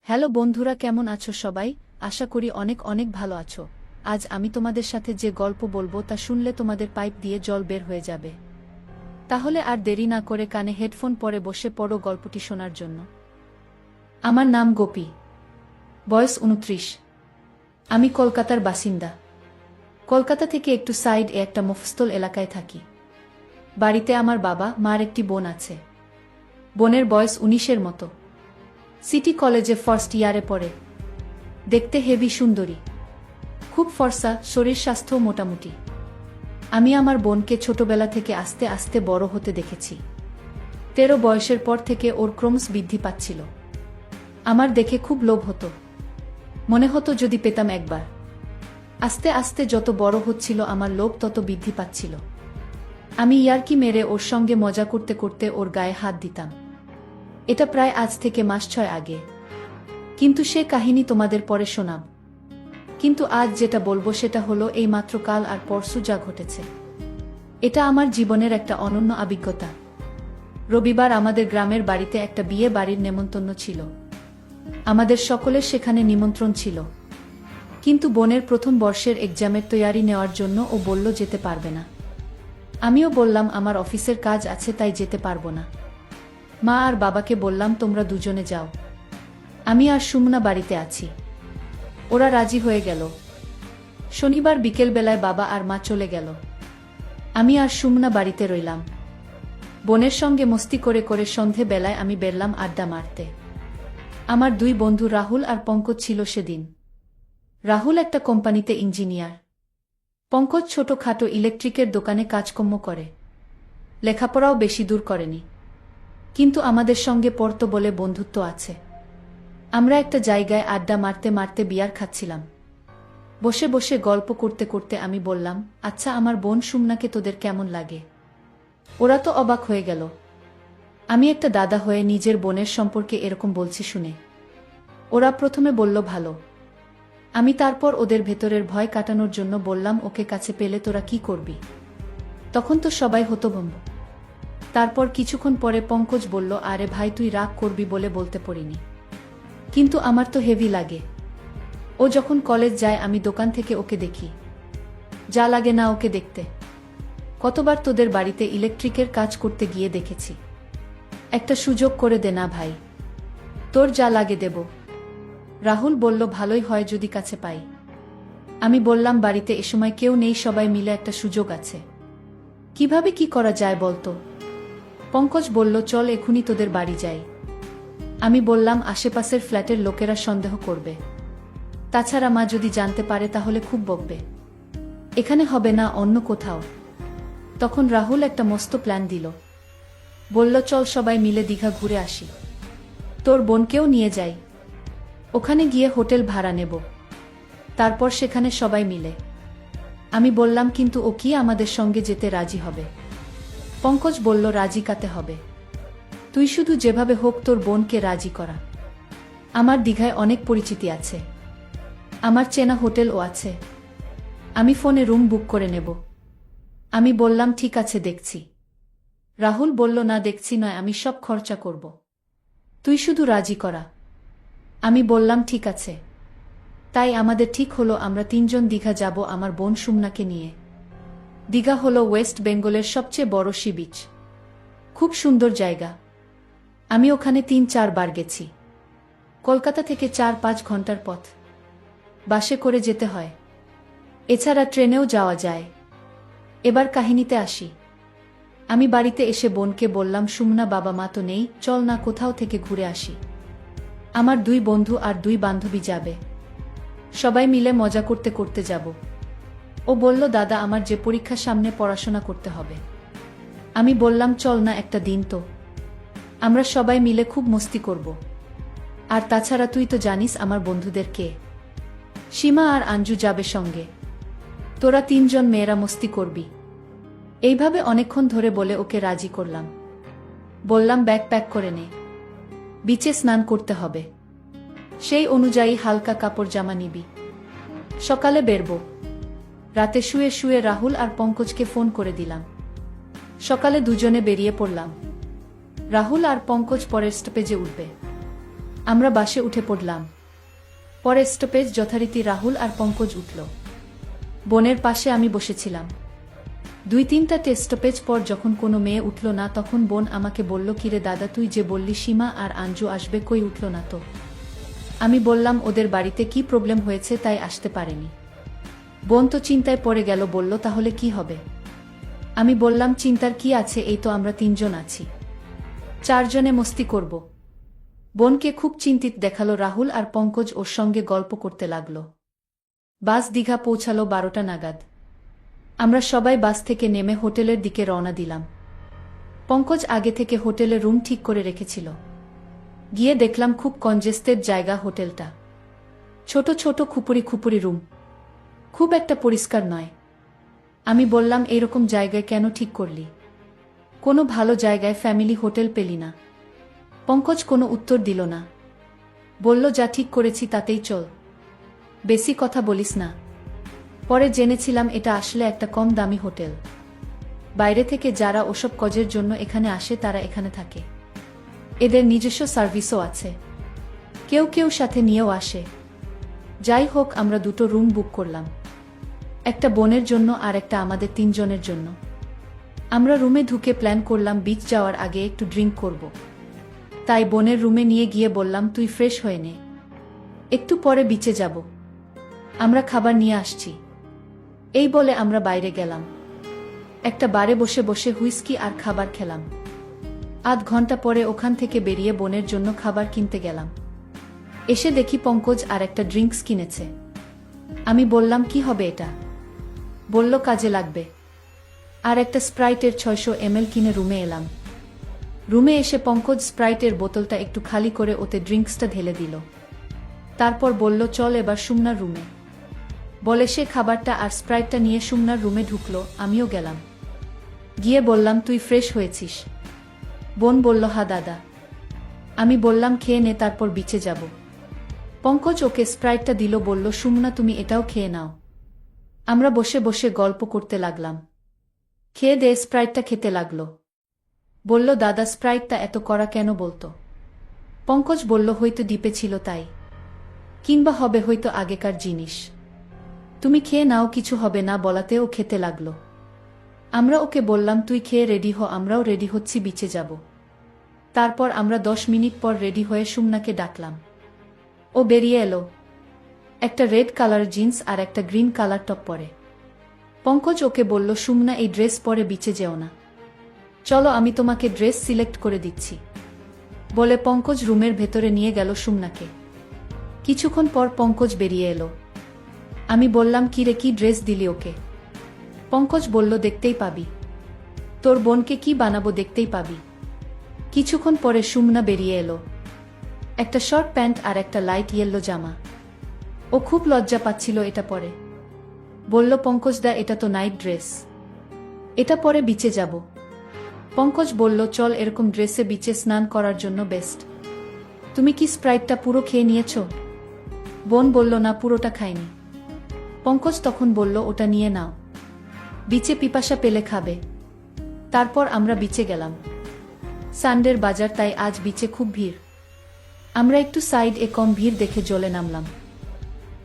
Hello বন্ধুরা, কেমন আছো সবাই? আশা করি অনেক অনেক ভালো আছো। আজ আমি তোমাদের সাথে যে গল্প বলবো তা শুনলে তোমাদের পাইপ দিয়ে জল বের হয়ে যাবে। তাহলে আর দেরি না করে কানে হেডফোন পরে বসে পড়ো গল্পটি শোনার জন্য। আমার নাম গোপী, বয়স 29। আমি কলকাতার বাসিন্দা। কলকাতা থেকে একটু সাইড-এ একটা মফস্বল এলাকায় থাকি। বাড়িতে আমার বাবা মার একটি বোন আছে। বোনের বয়স 19-এর মতো। সিটি কলেজে ফার্স্ট ইয়ারে পড়ে। দেখতে হেভি সুন্দরী, খুব ফর্সা, শরীর স্বাস্থ্য মোটামুটি। আমি আমার বোনকে ছোটবেলা থেকে আস্তে আস্তে বড় হতে দেখেছি। 13 বয়সের পর থেকে ওর ক্রমশ বৃদ্ধি পাচ্ছিল। আমার দেখে খুব লোভ হতো, মনে হতো যদি পেতাম একবার। আস্তে আস্তে যত বড় হচ্ছিল আমার লোভ তত বৃদ্ধি পাচ্ছিল। আমি ইয়ার্কি মেরে ওর সঙ্গে মজা করতে করতে ওর গায়ে হাত দিতাম। এটা প্রায় আজ থেকে মাস 6 আগে, কিন্তু সে কাহিনী তোমাদের পরে শোনাব। কিন্তু আজ যেটা বলবো সেটা হলো এই মাত্র কাল আর পরশু যা ঘটেছে। এটা আমার জীবনের একটা অনন্য অভিজ্ঞতা। রবিবার আমাদের গ্রামের বাড়িতে একটা বিয়ে বাড়ির নেমন্তন্ন ছিল। আমাদের সকলের সেখানে নিমন্ত্রণ ছিল, কিন্তু বোনের প্রথম বর্ষের এক্সামের তৈয়ারি নেওয়ার জন্য ও বলল যেতে পারবে না। আমিও বললাম আমার অফিসের কাজ আছে তাই যেতে পারবো না। মা আর বাবাকে বললাম তোমরা দুজনে যাও, আমি আর সুমনা বাড়িতে আছি। ওরা রাজি হয়ে গেল। শনিবার বিকেলবেলায় বাবা আর মা চলে গেল। আমি আর সুমনা বাড়িতে রইলাম। বোনের সঙ্গে মস্তি করে করে সন্ধে বেলায় আমি বেরলাম আড্ডা মারতে। আমার দুই বন্ধু রাহুল আর পঙ্কজ ছিল সেদিন। রাহুল একটা কোম্পানিতে ইঞ্জিনিয়ার, পঙ্কজ ছোটখাটো ইলেকট্রিকের দোকানে কাজকর্ম করে। লেখাপড়াও বেশি দূর করেনি, কিন্তু আমাদের সঙ্গে পড়তো বলে বন্ধুত্ব আছে। আমরা একটা জায়গায় আড্ডা মারতে মারতে বিয়ার খাচ্ছিলাম। বসে বসে গল্প করতে করতে আমি বললাম, আচ্ছা আমার বোন সুমনাকে তোদের কেমন লাগে? ওরা তো অবাক হয়ে গেল। আমি একটা দাদা হয়ে নিজের বোনের সম্পর্কে এরকম বলছি শুনে। ওরা প্রথমে বলল ভালো। আমি তারপর ওদের ভেতরের ভয় কাটানোর জন্য বললাম, ওকে কাছে পেলে তোরা কি করবি? তখন তো সবাই হতভম্ব। তারপর কিছুক্ষণ পরে পঙ্কজ বলল, আরে ভাই তুই রাগ করবি বলে বলতে পারিনি, কিন্তু আমার তো হেভি লাগে। ও যখন কলেজ যায় আমি দোকান থেকে ওকে দেখি। যা লাগে না ওকে দেখতে। কতবার তোদের বাড়িতে ইলেকট্রিকের কাজ করতে গিয়ে দেখেছি। একটা সুযোগ করে দে না ভাই, তোর যা লাগে দেব। রাহুল বলল, ভালোই হয় যদি কাছে পাই। আমি বললাম, বাড়িতে এ সময় কেউ নেই, সবাই মিলে একটা সুযোগ আছে। কিভাবে কি করা যায় বলতো? পঙ্কজ বলল, চল এখুনি তোদের বাড়ি যাই। আমি বললাম, আশেপাশের ফ্ল্যাটের লোকেরা সন্দেহ করবে, তাছাড়া মা যদি জানতে পারে তাহলে খুব বকবে। এখানে হবে না, অন্য কোথাও। তখন রাহুল একটা মস্ত প্ল্যান দিল। বলল, চল সবাই মিলে দীঘা ঘুরে আসি, তোর বোনকেও নিয়ে যাই। ওখানে গিয়ে হোটেল ভাড়া নেব, তারপর সেখানে সবাই মিলে। আমি বললাম, কিন্তু ও কি আমাদের সঙ্গে যেতে রাজি হবে? পঙ্কজ বলল, রাজি কাতে হবে? তুই শুধু যেভাবে হোক তোর বোনকে রাজি করা। আমার দীঘায় অনেক পরিচিতি আছে, আমার চেনা হোটেলও আছে। আমি ফোনে রুম বুক করে নেব। আমি বললাম, ঠিক আছে দেখছি। রাহুল বলল, না দেখছি নয়, আমি সব খরচা করব, তুই শুধু রাজি করা। আমি বললাম, ঠিক আছে। তাই আমাদের ঠিক হলো আমরা 3 জন দীঘা যাব আমার বোন সুমনাকে নিয়ে। দীঘা হলো ওয়েস্ট বেঙ্গলের সবচেয়ে বড় সি বিচ। খুব সুন্দর জায়গা। আমি ওখানে 3-4 বার গেছি। কলকাতা থেকে 4-5 ঘন্টার পথ। বাসে করে যেতে হয়, এছাড়া ট্রেনেও যাওয়া যায়। এবার কাহিনীতে আসি। আমি বাড়িতে এসে বোনকে বললাম, সুমনা বাবা মা তো নেই, চল না কোথাও থেকে ঘুরে আসি। আমার 2 বন্ধু আর 2 বান্ধবী যাবে, সবাই মিলে মজা করতে করতে যাব। ও বলল, দাদা আমার যে পরীক্ষা সামনে, পড়াশোনা করতে হবে। আমি বললাম, চল না একটা দিন তো, আমরা সবাই মিলে খুব মস্তি করব। আর তাছাড়া তুই তো জানিস আমার বন্ধুদের কে, সীমা আর আঞ্জু যাবে সঙ্গে। তোরা 3 জন মেয়েরা মস্তি করবি। এইভাবে অনেকক্ষণ ধরে বলে ওকে রাজি করলাম। বললাম, ব্যাগ প্যাক করে নে, বিচে স্নান করতে হবে, সেই অনুযায়ী হালকা কাপড় জামা নিবি, সকালে বেরবো। রাতে শুয়ে শুয়ে রাহুল আর পঙ্কজকে ফোন করে দিলাম। সকালে দুজনে বেরিয়ে পড়লাম। রাহুল আর পঙ্কজ পরের স্টপেজে উঠবে। আমরা বাসে উঠে পড়লাম। পরে স্টপেজ যথারীতি রাহুল আর পঙ্কজ উঠল। বোনের পাশে আমি বসেছিলাম। 2-3টা স্টপেজ পর যখন কোনো মেয়ে উঠল না, তখন বোন আমাকে বলল, কিরে দাদা, তুই যে বললি সীমা আর আঞ্জু আসবে, কই উঠল না তো? আমি বললাম, ওদের বাড়িতে কি প্রবলেম হয়েছে তাই আসতে পারেনি। বোন তো চিন্তায় পড়ে গেল, বলল, তাহলে কি হবে? আমি বললাম, চিন্তার কি আছে, এই তো আমরা 3জন আছি, 4জনে মস্তি করব। বোনকে খুব চিন্তিত দেখালো। রাহুল আর পঙ্কজ ওর সঙ্গে গল্প করতে লাগল। বাস দীঘা পৌঁছালো 12টা নাগাদ। আমরা সবাই বাস থেকে নেমে হোটেলের দিকে রওনা দিলাম। পঙ্কজ আগে থেকে হোটেলে রুম ঠিক করে রেখেছিল। গিয়ে দেখলাম খুব কনজেস্টেড জায়গা হোটেলটা। ছোট ছোট খুপুরি খুপুরি রুম, খুব একটা পরিষ্কার নয়। আমি বললাম, এইরকম জায়গায় কেন ঠিক করলি? কোনো ভালো জায়গায় ফ্যামিলি হোটেল পেলি না? পঙ্কজ কোনো উত্তর দিল না। বলল, যা ঠিক করেছি তাতেই চল, বেশি কথা বলিস না। পরে জেনেছিলাম এটা আসলে একটা কম দামি হোটেল। বাইরে থেকে যারা ওসব কাজের জন্য এখানে আসে তারা এখানে থাকে। এদের নিজস্ব সার্ভিসও আছে, কেউ কেউ সাথে নিয়েও আসে। যাই হোক, আমরা 2টো রুম বুক করলাম, একটা বোনের জন্য আর একটা আমাদের 3জনের জন্য। আমরা রুমে ঢুকে প্ল্যান করলাম বিচ যাওয়ার আগে একটু ড্রিঙ্ক করব। তাই বোনের রুমে নিয়ে গিয়ে বললাম, তুই ফ্রেশ হয়ে নে, একটু পরে বিচে যাব, আমরা খাবার নিয়ে আসছি। এই বলে আমরা বাইরে গেলাম। একটা বারে বসে বসে হুইস্কি আর খাবার খেলাম। আধ ঘন্টা পরে ওখান থেকে বেরিয়ে বোনের জন্য খাবার কিনতে গেলাম। এসে দেখি পঙ্কজ আর একটা ড্রিঙ্কস কিনেছে। আমি বললাম, কি হবে এটা? বলল, কাজে লাগবে। আর একটা স্প্রাইটের 600 ml কিনে রুমে এলাম। রুমে এসে পঙ্কজ স্প্রাইটের বোতলটা একটু খালি করে ওতে ড্রিঙ্কসটা ঢেলে দিল। তারপর বলল, চল এবার সুমনার রুমে। বলে সে খাবারটা আর স্প্রাইটটা নিয়ে সুমনার রুমে ঢুকলো। আমিও গেলাম। গিয়ে বললাম, তুই ফ্রেশ হয়েছিস? বোন বলল, হা দাদা। আমি বললাম, খেয়ে নে, তারপর বিচে যাব। পঙ্কজ ওকে স্প্রাইটটা দিল, বলল, সুমনা তুমি এটাও খেয়ে নাও। আমরা বসে বসে গল্প করতে লাগলাম। খেয়ে দে স্প্রাইটটা খেতে লাগলো। বলল, দাদা স্প্রাইটটা এত কড়া কেন বলতো? পঙ্কজ বলল, হয়তো দ্বীপে ছিল তাই, কিংবা হবে হয়তো আগেকার জিনিস। তুমি খেয়ে নাও, কিছু হবে না বলাতে ও খেতে লাগলো। আমরা ওকে বললাম, তুই খেয়ে রেডি হ, আমরাও রেডি হচ্ছি, বিচে যাব। তারপর আমরা 10 মিনিট পর রেডি হয়ে সুমনাকে ডাকলাম। ও বেরিয়ে এলো, একটা রেড কালার জিন্স আর একটা গ্রিন কালার টপ পরে। পঙ্কজ ওকে বলল, সুমনা এই ড্রেস পরে বিচে যেও না, চলো আমি তোমাকে ড্রেস সিলেক্ট করে দিচ্ছি। বলে পঙ্কজ রুমের ভেতরে নিয়ে গেল সুমনাকে। কিছুক্ষণ পর পঙ্কজ বেরিয়ে এলো। আমি বললাম, কি রে, কি ড্রেস দিলি ওকে? পঙ্কজ বলল, দেখতেই পাবি, তোর বোনকে কি বানাবো, দেখতেই পাবি। কিছুক্ষণ পরে সুমনা বেরিয়ে এলো, একটা শর্ট প্যান্ট আর একটা লাইট ইয়েলো জামা। ও খুব লজ্জা পাচ্ছিল এটা পরে। বলল, পঙ্কজ দা, এটা তো নাইট ড্রেস, এটা পরে বিচে যাব। পঙ্কজ বলল, চল, এরকম ড্রেসে বিচে স্নান করার জন্য বেস্ট। তুমি কি স্প্রাইটটা পুরো খেয়ে নিয়েছ? বোন বলল, না, পুরোটা খাইনি। পঙ্কজ তখন বলল, ওটা নিয়ে নাও, বিচে পিপাসা পেলে খাবে। তারপর আমরা বিচে গেলাম। সানডের বাজার, তাই আজ বিচে খুব ভিড়। আমরা একটু সাইড এ কম ভিড় দেখে জলে নামলাম।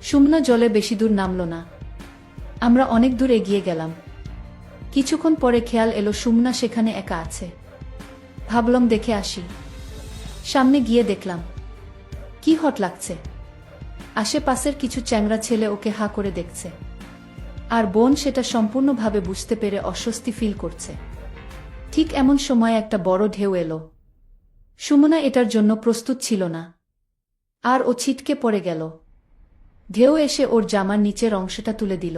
সুমনা জলে বেশি দূর নামল না। আমরা অনেক দূর এগিয়ে গেলাম। কিছুক্ষণ পরে খেয়াল এলো সুমনা সেখানে একা আছে। ভাবলাম দেখে আসি। সামনে গিয়ে দেখলাম, কি হট লাগছে। আশেপাশের কিছু চ্যাংড়া ছেলে ওকে হা করে দেখছে। আর বোন সেটা সম্পূর্ণভাবে বুঝতে পেরে অস্বস্তি ফিল করছে। ঠিক এমন সময় একটা বড় ঢেউ এলো। সুমনা এটার জন্য প্রস্তুত ছিল না, আর ও ছিটকে পড়ে গেল। ঢেউ এসে ওর জামার নিচের অংশটা তুলে দিল।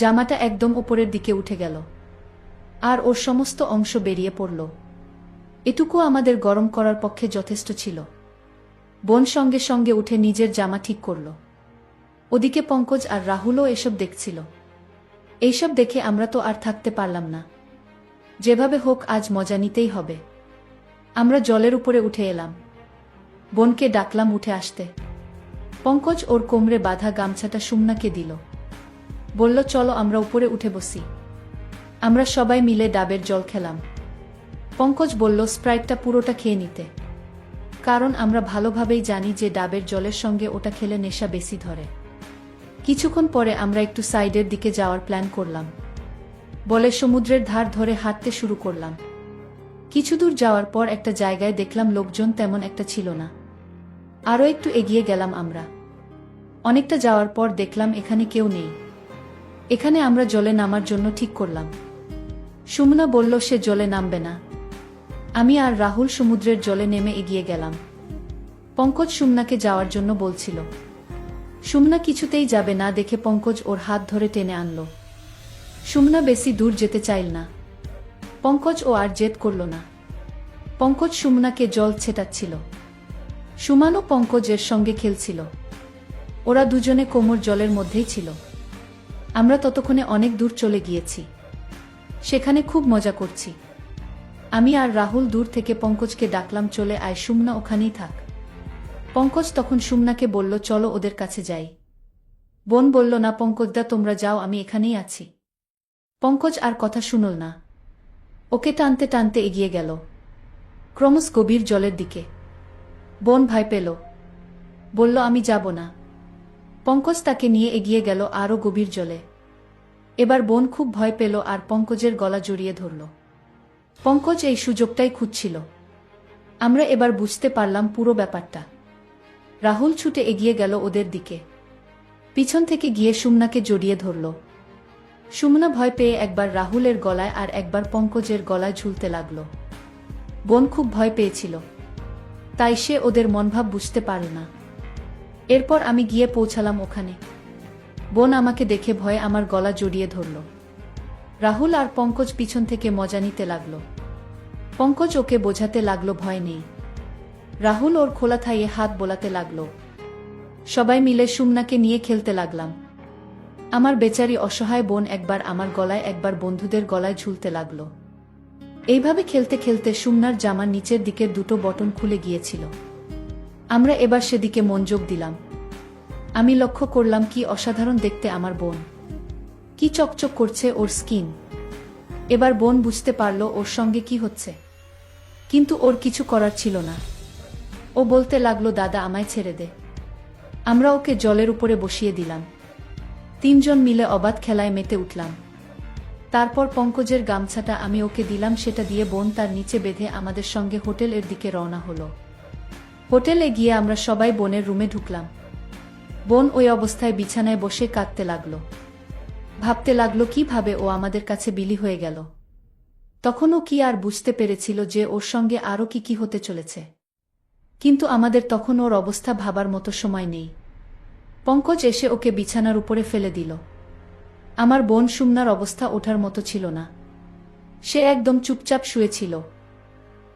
জামাটা একদম উপরের দিকে উঠে গেল, আর ওর সমস্ত অংশ বেরিয়ে পড়ল। এটুকু আমাদের গরম করার পক্ষে যথেষ্ট ছিল। বোন সঙ্গে সঙ্গে উঠে নিজের জামা ঠিক করল। ওদিকে পঙ্কজ আর রাহুলও এসব দেখছিল। এইসব দেখে আমরা তো আর থাকতে পারলাম না। যেভাবে হোক আজ মজা নিতেই হবে। আমরা জলের উপরে উঠে এলাম। বোনকে ডাকলাম উঠে আসতে। পঙ্কজ ওর কোমরে বাঁধা গামছাটা সুমনাকে দিল। বলল, চলো আমরা উপরে উঠে বসি। আমরা সবাই মিলে ডাবের জল খেলাম। পঙ্কজ বলল স্প্রাইটটা পুরোটা খেয়ে নিতে, কারণ আমরা ভালোভাবেই জানি যে ডাবের জলের সঙ্গে ওটা খেলে নেশা বেশি ধরে। কিছুক্ষণ পরে আমরা একটু সাইডের দিকে যাওয়ার প্ল্যান করলাম। বলে সমুদ্রের ধার ধরে হাঁটতে শুরু করলাম। কিছু দূর যাওয়ার পর একটা জায়গায় দেখলাম লোকজন তেমন একটা ছিল না। আরও একটু এগিয়ে গেলাম আমরা। অনেকটা যাওয়ার পর দেখলাম এখানে কেউ নেই। এখানে আমরা জলে নামার জন্য ঠিক করলাম। সুমনা বলল সে জলে নামবে না। আমি আর রাহুল সমুদ্রের জলে নেমে এগিয়ে গেলাম। পঙ্কজ সুমনাকে যাওয়ার জন্য বলছিল। সুমনা কিছুতেই যাবে না দেখে পঙ্কজ ওর হাত ধরে টেনে আনল। সুমনা বেশি দূর যেতে চাইল না। পঙ্কজ ও আর জেদ করল না। পঙ্কজ সুমনাকে জল ছেটাচ্ছিল। সুমানও পঙ্কজের সঙ্গে খেলছিল। ওরা দুজনে কোমর জলের মধ্যেই ছিল। আমরা ততক্ষণে অনেক দূর চলে গিয়েছি। সেখানে খুব মজা করছি। আমি আর রাহুল দূর থেকে পঙ্কজকে ডাকলাম, চলে আয়, সুমনা ওখানেই থাক। পঙ্কজ তখন সুমনাকে বলল, চলো ওদের কাছে যাই। বোন বলল, না পঙ্কজদা, তোমরা যাও, আমি এখানেই আছি। পঙ্কজ আর কথা শুনল না। ওকে টানতে টানতে এগিয়ে গেল ক্রমশ গভীর জলের দিকে। বোন ভয় পেল, বলল, আমি যাব না। পঙ্কজ তাকে নিয়ে এগিয়ে গেল আরও গভীর জলে। এবার বোন খুব ভয় পেল আর পঙ্কজের গলা জড়িয়ে ধরল। পঙ্কজ এই সুযোগটাই খুঁজছিল। আমরা এবার বুঝতে পারলাম পুরো ব্যাপারটা। রাহুল ছুটে এগিয়ে গেল ওদের দিকে। পিছন থেকে গিয়ে সুমনাকে জড়িয়ে ধরল। সুমনা ভয় পেয়ে একবার রাহুলের গলায় আর একবার পঙ্কজের গলায় ঝুলতে লাগল। বোন খুব ভয় পেয়েছিল, তাই সে ওদের মনোভাব বুঝতে পারল না। এরপর আমি গিয়ে পৌঁছালাম ওখানে। বোন আমাকে দেখে ভয়ে আমার গলা জড়িয়ে ধরল। রাহুল আর পঙ্কজ পিছন থেকে মজা নিতে লাগল। পঙ্কজ ওকে বোঝাতে লাগলো ভয় নেই। রাহুল ওর খোলা থাইয়ে হাত বোলাতে লাগল। সবাই মিলে সুমনাকে নিয়ে খেলতে লাগলাম। আমার বেচারি অসহায় বোন একবার আমার গলায় একবার বন্ধুদের গলায় ঝুলতে লাগল। এইভাবে খেলতে খেলতে সুমনার জামার নিচের দিকের দুটো বটন খুলে গিয়েছিল। আমরা এবার সেদিকে মনোযোগ দিলাম। আমি লক্ষ্য করলাম কি অসাধারণ দেখতে আমার বোন, কি চকচক করছে ওর স্কিন। এবার বোন বুঝতে পারল ওর সঙ্গে কি হচ্ছে, কিন্তু ওর কিছু করার ছিল না। ও বলতে লাগলো, দাদা আমায় ছেড়ে দে। আমরা ওকে জলের উপরে বসিয়ে দিলাম। তিনজন মিলে অবাধ খেলায় মেতে উঠলাম। তারপর পঙ্কজের গামছাটা আমি ওকে দিলাম, সেটা দিয়ে বোন তার নিচে বেঁধে আমাদের সঙ্গে হোটেলের দিকে রওনা হলো। হোটেলে গিয়ে আমরা সবাই বোনের রুমে ঢুকলাম। বোন ওই অবস্থায় বিছানায় বসে কাঁদতে লাগলো। ভাবতে লাগলো কিভাবে ও আমাদের কাছে বিলি হয়ে গেল। তখনও কি আর বুঝতে পেরেছিল যে ওর সঙ্গে আরও কি হতে চলেছে। কিন্তু আমাদের তখন ওর অবস্থা ভাবার মতো সময় নেই। পঙ্কজ এসে ওকে বিছানার উপরে ফেলে দিল। আমার বোন সুমনার অবস্থা ওঠার মতো ছিল না। সে একদম চুপচাপ শুয়েছিল।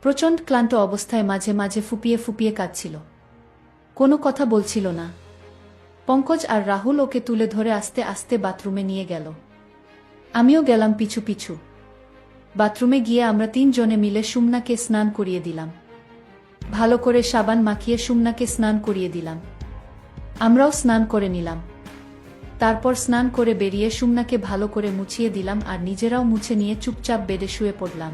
প্রচণ্ড ক্লান্ত অবস্থায় মাঝে মাঝে ফুপিয়ে ফুপিয়ে কাঁদছিল। কোনো কথা বলছিল না। পঙ্কজ আর রাহুল ওকে তুলে ধরে আস্তে আস্তে বাথরুমে নিয়ে গেল। আমিও গেলাম পিছু পিছু। বাথরুমে গিয়ে আমরা তিনজনে মিলে সুমনাকে স্নান করিয়ে দিলাম। ভালো করে সাবান মাখিয়ে সুমনাকে স্নান করিয়ে দিলাম। আমরাও স্নান করে নিলাম। তারপর স্নান করে বেরিয়ে সুমনাকে ভালো করে মুছিয়ে দিলাম আর নিজেরাও মুছে নিয়ে চুপচাপ বেডে শুয়ে পড়লাম।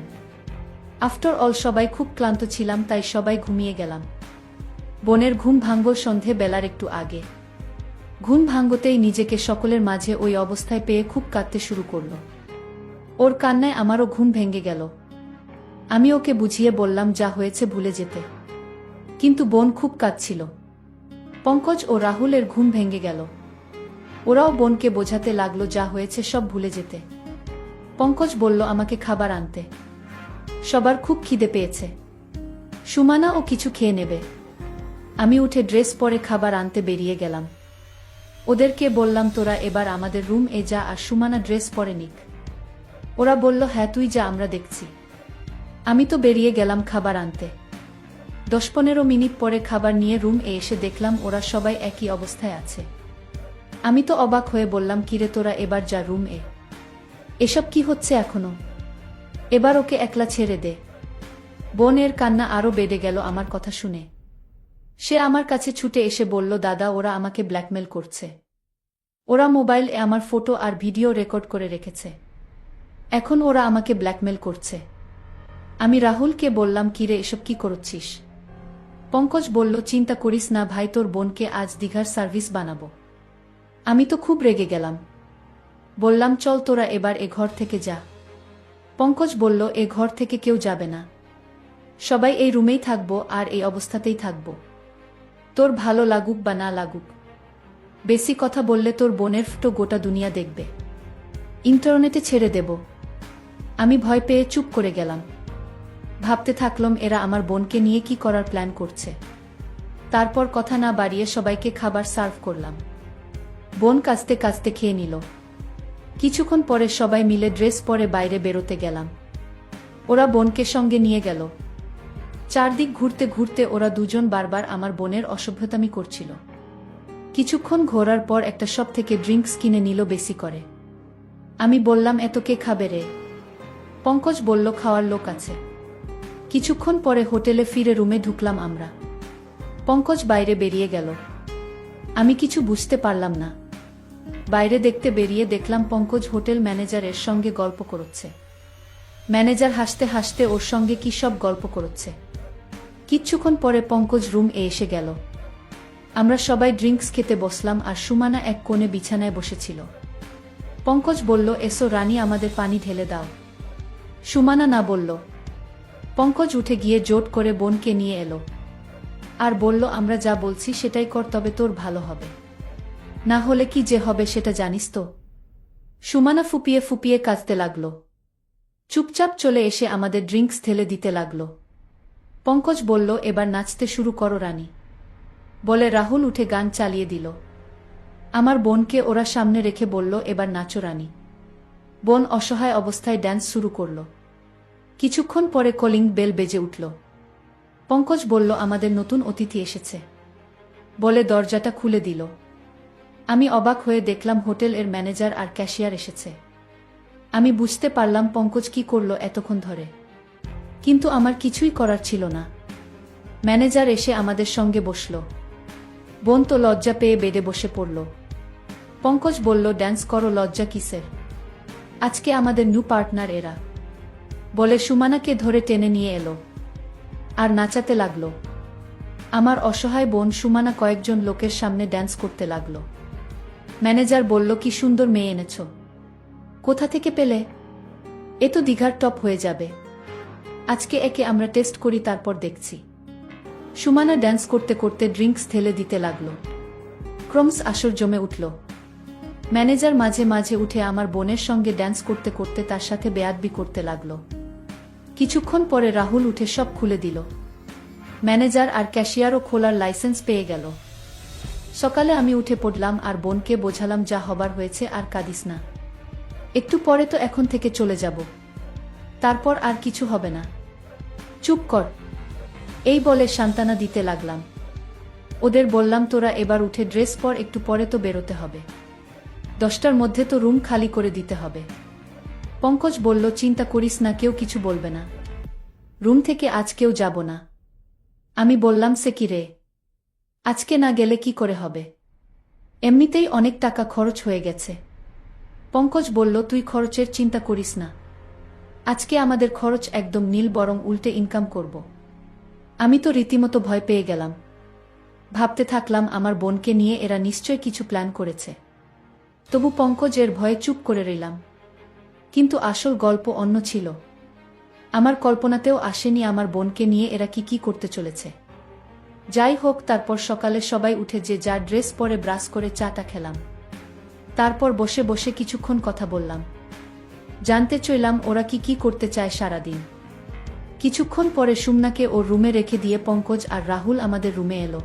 আফটার অল সবাই খুব ক্লান্ত ছিলাম, তাই সবাই ঘুমিয়ে গেলাম। বোনের ঘুম ভাঙল সন্ধে বেলার একটু আগে। ঘুম ভাঙতেই নিজেকে সকলের মাঝে ওই অবস্থায় পেয়ে খুব কাঁদতে শুরু করল। ওর কান্নায় আমারও ঘুম ভেঙে গেল। আমি ওকে বুঝিয়ে বললাম যা হয়েছে ভুলে যেতে, কিন্তু বোন খুব কাঁদছিল। পঙ্কজ ও রাহুলের ঘুম ভেঙে গেল। ওরাও বোনকে বোঝাতে লাগলো যা হয়েছে সব ভুলে যেতে। পঙ্কজ বলল আমাকে খাবার আনতে, সবার খুব খিদে পেয়েছে। সুমানা ও কিছু খেয়ে নেবে। আমি উঠে ড্রেস পরে খাবার আনতে বেরিয়ে গেলাম। ওদেরকে বললাম তোরা এবার আমাদের রুম এ যা আর সুমানা ড্রেস পরে নিক। ওরা বলল হ্যাঁ তুই যা, আমরা দেখছি। আমি তো বেরিয়ে গেলাম খাবার আনতে। 10-15 মিনিট পরে খাবার নিয়ে রুম এ এসে দেখলাম ওরা সবাই একই অবস্থায় আছে। আমি তো অবাক হয়ে বললাম কিরে তোরা এবার যা রুম এ, এসব কি হচ্ছে এখনো? এবার ওকে একলা ছেড়ে দে। বোনের কান্না আরো বেড়ে গেল আমার কথা শুনে। সে আমার কাছে ছুটে এসে বলল দাদা ওরা আমাকে ব্ল্যাকমেল করছে। ওরা মোবাইল এ আমার ফটো আর ভিডিও রেকর্ড করে রেখেছে। এখন ওরা আমাকে ব্ল্যাকমেল করছে। আমি রাহুলকে বললাম কিরে এসব কি করছিস? পঙ্কজ বলল, চিন্তা করিস না ভাই, তোর বোনকে আজ দীঘার সার্ভিস বানাবো। আমি তো খুব রেগে গেলাম। বললাম, চল তোরা এবার এ ঘর থেকে যা। পঙ্কজ বলল, এ ঘর থেকে কেউ যাবে না, সবাই এই রুমেই থাকবো আর এই অবস্থাতেই থাকবো, তোর ভালো লাগুক বা না লাগুক। বেশি কথা বললে তোর বোনের ফটো গোটা দুনিয়া দেখবে, ইন্টারনেটে ছেড়ে দেব। আমি ভয় পেয়ে চুপ করে গেলাম। ভাবতে থাকলাম এরা আমার বোনকে নিয়ে কি করার প্ল্যান করছে। তারপর কথা না বাড়িয়ে সবাইকে খাবার সার্ভ করলাম। বোন কাঁচতে কাঁচতে খেয়ে নিল। কিছুক্ষণ পরে সবাই মিলে ড্রেস পরে বাইরে বেরোতে গেলাম। ওরা বোনকে সঙ্গে নিয়ে গেল। চারদিক ঘুরতে ঘুরতে ওরা দুজন বারবার আমার বোনের অসভ্যতামি করছিল। কিছুক্ষণ ঘোরার পর একটা শপ থেকে ড্রিঙ্কস কিনে নিল বেশি করে। আমি বললাম, এত কে খাবে রে? পঙ্কজ বলল, খাওয়ার লোক আছে। কিছুক্ষণ পরে হোটেলে ফিরে রুমে ঢুকলাম আমরা। পঙ্কজ বাইরে বেরিয়ে গেল। আমি কিছু বুঝতে পারলাম না। বাইরে দেখতে বেরিয়ে দেখলাম পঙ্কজ হোটেল ম্যানেজারের সঙ্গে গল্প করছে। ম্যানেজার হাসতে হাসতে ওর সঙ্গে কি সব গল্প করছে। কিছুক্ষণ পরে পঙ্কজ রুম এসে গেল। আমরা সবাই ড্রিঙ্কস খেতে বসলাম আর সুমানা এক কোণে বিছানায় বসেছিল। পঙ্কজ বলল, এসো রানী, আমাদের পানি ঢেলে দাও। সুমানা না বলল। পঙ্কজ উঠে গিয়ে জোট করে বোনকে নিয়ে এলো আর বলল, আমরা যা বলছি সেটাই কর, তবে তোর ভালো হবে, না হলে কি যে হবে সেটা জানিস তো। সুমানা ফুপিয়ে ফুপিয়ে কাঁদতে লাগল। চুপচাপ চলে এসে আমাদের ড্রিঙ্কস ঢেলে দিতে লাগল। পঙ্কজ বলল, এবার নাচতে শুরু করো রানী, বলে রাহুল উঠে গান চালিয়ে দিল। আমার বোনকে ওরা সামনে রেখে বলল, এবার নাচো রানী। বোন অসহায় অবস্থায় ড্যান্স শুরু করল। কিছুক্ষণ পরে কলিং বেল বেজে উঠল। পঙ্কজ বলল, আমাদের নতুন অতিথি এসেছে, বলে দরজাটা খুলে দিল। আমি অবাক হয়ে দেখলাম হোটেল এর ম্যানেজার আর ক্যাশিয়ার এসেছে। আমি বুঝতে পারলাম পঙ্কজ কি করল এতক্ষণ ধরে, কিন্তু আমার কিছুই করার ছিল না। ম্যানেজার এসে আমাদের সঙ্গে বসল। বোন তো লজ্জা পেয়ে বেডে বসে পড়ল। পঙ্কজ বলল, ড্যান্স করো, লজ্জা কিসের? আজকে আমাদের নিউ পার্টনার এরা, বলে সুমানাকে ধরে টেনে নিয়ে এলো আর নাচাতে লাগলো। আমার অসহায় বোন সুমানা কয়েকজন লোকের সামনে ড্যান্স করতে লাগলো। ম্যানেজার বলল, কি সুন্দর মেয়ে এনেছ, কোথা থেকে পেলে? এ তো দীঘার টপ হয়ে যাবে, আজকে একে আমরা টেস্ট করি, তারপর দেখছি। সুমানা ড্যান্স করতে করতে ড্রিঙ্কস ঢেলে দিতে লাগলো। ক্রমশ আসর জমে উঠল। ম্যানেজার মাঝে মাঝে উঠে আমার বোনের সঙ্গে ড্যান্স করতে করতে তার সাথে বেয়াদবি করতে লাগলো। কিছুক্ষণ পরে রাহুল উঠে সব খুলে দিল। ম্যানেজার আর ক্যাশিয়ারও খোলার লাইসেন্স পেয়ে গেল। সকালে আমি উঠে পড়লাম আর বোনকে বোঝালাম, যা হবার হয়েছে, আর কাঁদিস না, একটু পরে তো এখন থেকে চলে যাব, তারপর আর কিছু হবে না, চুপ কর, এই বলে সান্ত্বনা দিতে লাগলাম। ওদের বললাম, তোরা এবার উঠে ড্রেস পর, একটু পরে তো বেরোতে হবে, 10টার মধ্যে তো রুম খালি করে দিতে হবে। পঙ্কজ বলল, চিন্তা করিস না, কেউ কিছু বলবে না, রুম থেকে আজ কেউ যাব না। আমি বললাম, সে কি রে, আজকে না গেলে কি করে হবে, এমনিতেই অনেক টাকা খরচ হয়ে গেছে। পঙ্কজ বলল, তুই খরচের চিন্তা করিস না, আজকে আমাদের খরচ একদম নীল, বরং উল্টে ইনকাম করব। আমি তো রীতিমতো ভয় পেয়ে গেলাম। ভাবতে থাকলাম আমার বোনকে নিয়ে এরা নিশ্চয় কিছু প্ল্যান করেছে। তবু পঙ্কজের ভয়ে চুপ করে রইলাম। কিন্তু আসল গল্প অন্য ছিল। আমার কল্পনাতেও আসেনি আমার বোনকে নিয়ে এরা কি কি করতে চলেছে। যাই হোক, তারপর সকালে সবাই উঠে যে যার ড্রেস পরে ব্রাশ করে চাটা খেলাম। তারপর বসে বসে কিছুক্ষণ কথা বললাম, জানতে চাইলাম ওরা কি কি করতে চায় সারাদিন। কিছুক্ষণ পরে সুমনাকে ওর রুমে রেখে দিয়ে পঙ্কজ আর রাহুল আমাদের রুমে এলো।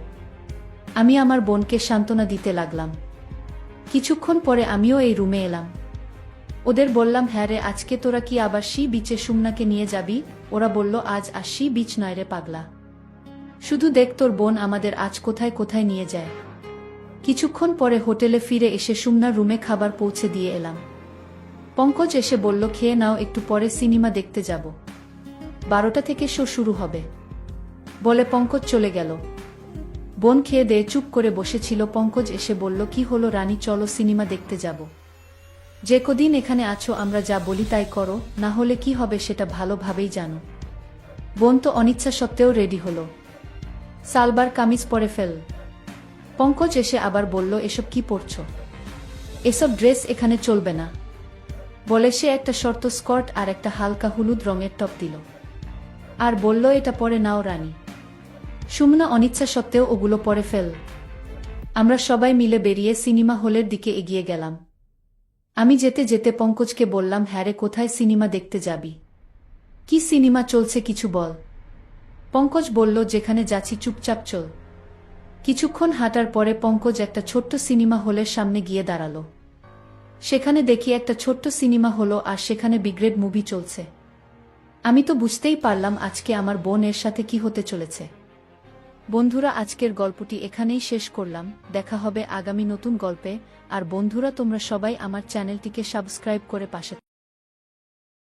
আমি আমার বোনকে সান্ত্বনা দিতে লাগলাম। কিছুক্ষণ পরে আমিও এই রুমে এলাম। ওদের বললাম, হ্যাঁ রে, আজকে তোরা কি আবার সি বিচে সুমনাকে নিয়ে যাবি? ওরা বলল, আজ আর সি বিচ নয় রে পাগলা, শুধু দেখ তোর বোন আমাদের আজ কোথায় কোথায় নিয়ে যায়। কিছুক্ষণ পরে হোটেলে ফিরে এসে সুমনার রুমে খাবার পৌঁছে দিয়ে এলাম। পঙ্কজ এসে বলল, খেয়ে নাও, একটু পরে সিনেমা দেখতে যাব, 12টা থেকে শো শুরু হবে, বলে পঙ্কজ চলে গেল। বোন খেয়ে দিয়ে চুপ করে বসেছিল। পঙ্কজ এসে বলল, কি হলো রানী, চলো সিনেমা দেখতে যাব। যে কদিন এখানে আছো আমরা যা বলি তাই করো, না হলে কি হবে সেটা ভালোভাবেই জানো। বোন তো অনিচ্ছা সত্ত্বেও রেডি হলো। সালবার কামিজ পরে ফেল। পঙ্কজ এসে আবার বলল, এসব কি পরছ? এসব ড্রেস এখানে চলবে না। বলে সে একটা শর্ট স্কার্ট আর একটা হালকা হলুদ রঙের টপ দিল। আর বলল, এটা পরে নাও রানী। সুমনা অনিচ্ছা সত্ত্বেও ওগুলো পরে ফেল। আমরা সবাই মিলে বেরিয়ে সিনেমা হলের দিকে এগিয়ে গেলাম। আমি যেতে যেতে পঙ্কজকে বললাম, হ্যাঁ রে, কোথায় সিনেমা দেখতে যাবি? কি সিনেমা চলছে কিছু বল। পঙ্কজ বলল, যেখানে যাচ্ছি চুপচাপ চল। কিছুক্ষণ হাঁটার পরে পঙ্কজ একটা ছোট্ট সিনেমা হলের সামনে গিয়ে দাঁড়ালো। সেখানে দেখি একটা ছোট্ট সিনেমা হলো আর সেখানে বিগ্রেড মুভি চলছে। আমি তো বুঝতেই পারলাম আজকে আমার বোন এর সাথে কি হতে চলেছে। বন্ধুরা, আজকের গল্পটি এখানেই শেষ করলাম। দেখা হবে আগামী নতুন গল্পে। আর বন্ধুরা, তোমরা সবাই আমার চ্যানেলটিকে সাবস্ক্রাইব করে পাশে